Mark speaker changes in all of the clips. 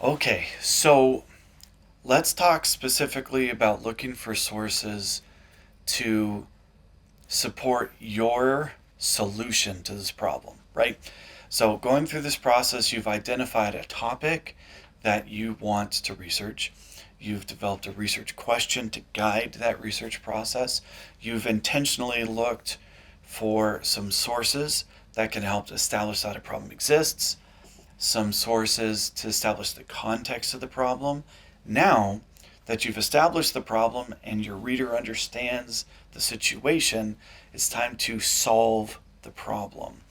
Speaker 1: Okay, so let's talk specifically about looking for sources to support your solution to this problem, right? So, going through this process, you've identified a topic that you want to research. You've developed a research question to guide that research process. You've intentionally looked for some sources that can help establish that a problem exists, some sources to establish the context of the problem. Now that you've established the problem and your reader understands the situation, it's time to solve the problem.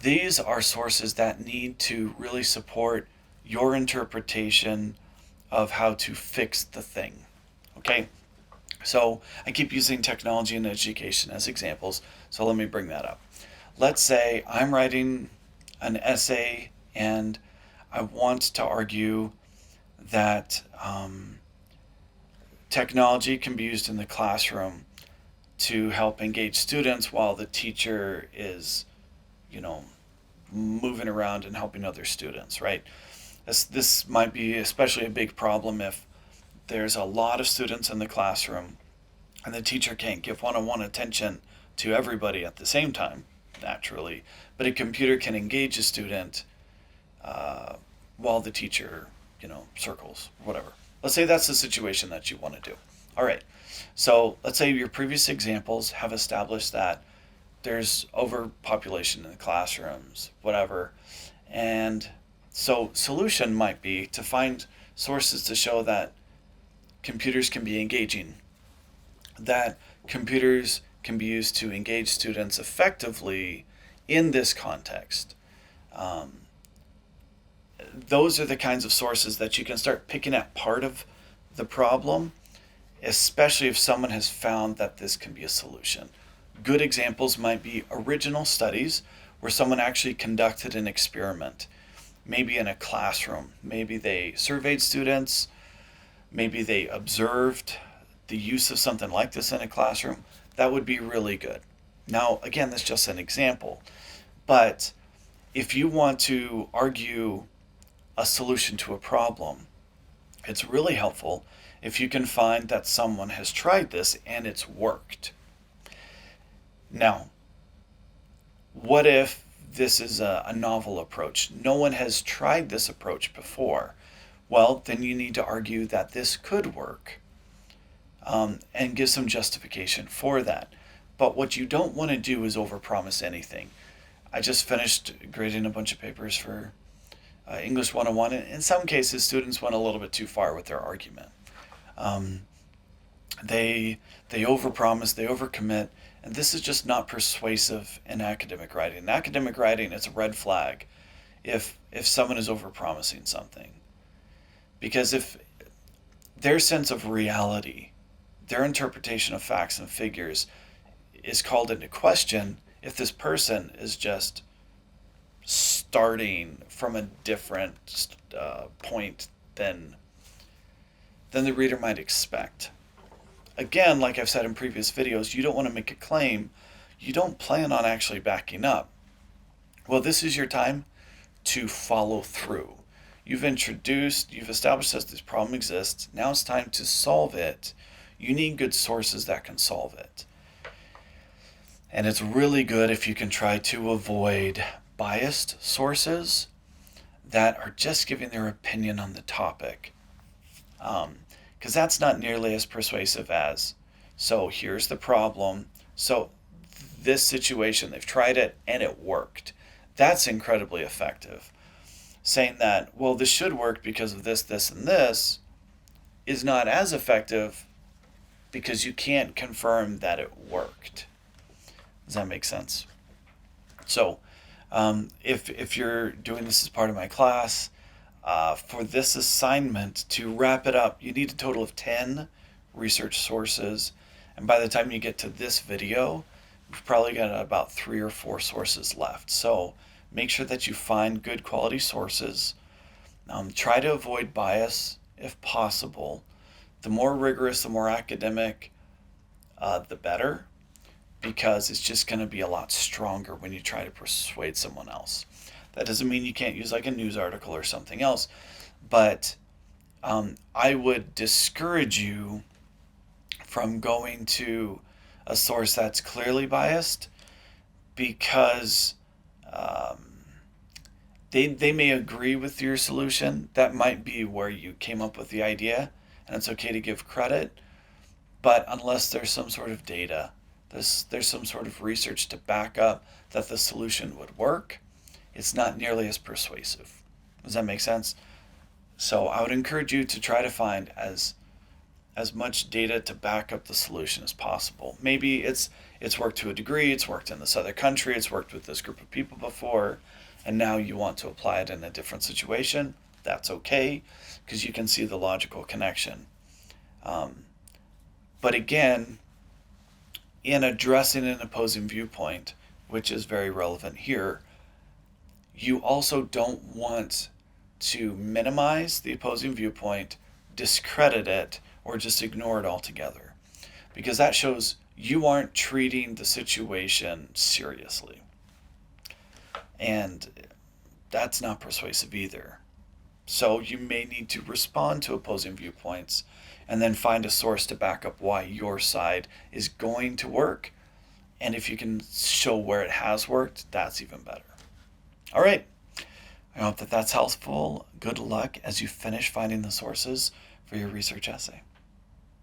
Speaker 1: These are sources that need to really support your interpretation of how to fix the thing. Okay? So I keep using technology and education as examples, so let me bring that up. Let's say I'm writing an essay and I want to argue that technology can be used in the classroom to help engage students while the teacher is, you know, moving around and helping other students, right? This might be especially a big problem if there's a lot of students in the classroom and the teacher can't give one-on-one attention to everybody at the same time, naturally, but a computer can engage a student while the teacher, circles, whatever. Let's say that's the situation that you want to do. All right. So let's say your previous examples have established that there's overpopulation in the classrooms, whatever. And so solution might be to find sources to show that computers can be engaging, that computers can be used to engage students effectively in this context. Um, those are the kinds of sources that you can start picking at part of the problem, especially if someone has found that this can be a solution. Good examples might be original studies where someone actually conducted an experiment, maybe in a classroom. Maybe they surveyed students, maybe they observed the use of something like this in a classroom. That would be really good. Now, again, that's just an example. But if you want to argue a solution to a problem, it's really helpful if you can find that someone has tried this and it's worked. Now, what if this is a novel approach? No one has tried this approach before. Well, then you need to argue that this could work, and give some justification for that. But what you don't want to do is overpromise anything. I just finished grading a bunch of papers for English 101, and in some cases, students went a little bit too far with their argument. Um, they overpromise, they overcommit, and this is just not persuasive in academic writing. In academic writing, it's a red flag if someone is overpromising something, because if their sense of reality, their interpretation of facts and figures is called into question, if this person is just starting from a different point than the reader might expect. Again, like I've said in previous videos, you don't want to make a claim you don't plan on actually backing up. Well, this is your time to follow through. You've established that this problem exists. Now it's time to solve it. You need good sources that can solve it. And it's really good if you can try to avoid biased sources that are just giving their opinion on the topic. Because that's not nearly as persuasive as, so here's the problem. So this situation, they've tried it and it worked. That's incredibly effective. Saying that, well, this should work because of this, this, and this, is not as effective because you can't confirm that it worked. Does that make sense? So, if you're doing this as part of my class, for this assignment, to wrap it up, you need a total of 10 research sources. And by the time you get to this video, you've probably got about 3 or 4 sources left. So make sure that you find good quality sources. Try to avoid bias if possible. The more rigorous, the more academic, the better, because it's just going to be a lot stronger when you try to persuade someone else. That doesn't mean you can't use like a news article or something else, But I would discourage you from going to a source that's clearly biased because um, they may agree with your solution. That might be where you came up with the idea, and it's okay to give credit. But unless there's some sort of data, there's some sort of research to back up that the solution would work, it's not nearly as persuasive. Does that make sense? So I would encourage you to try to find as much data to back up the solution as possible. Maybe it's worked to a degree, it's worked in this other country, it's worked with this group of people before, and now you want to apply it in a different situation. That's okay, because you can see the logical connection. Um, but again, in addressing an opposing viewpoint, which is very relevant here, you also don't want to minimize the opposing viewpoint, discredit it, or just ignore it altogether. Because that shows you aren't treating the situation seriously. And that's not persuasive either. So you may need to respond to opposing viewpoints and then find a source to back up why your side is going to work. And if you can show where it has worked, that's even better. All right. I hope that that's helpful. Good luck as you finish finding the sources for your research essay.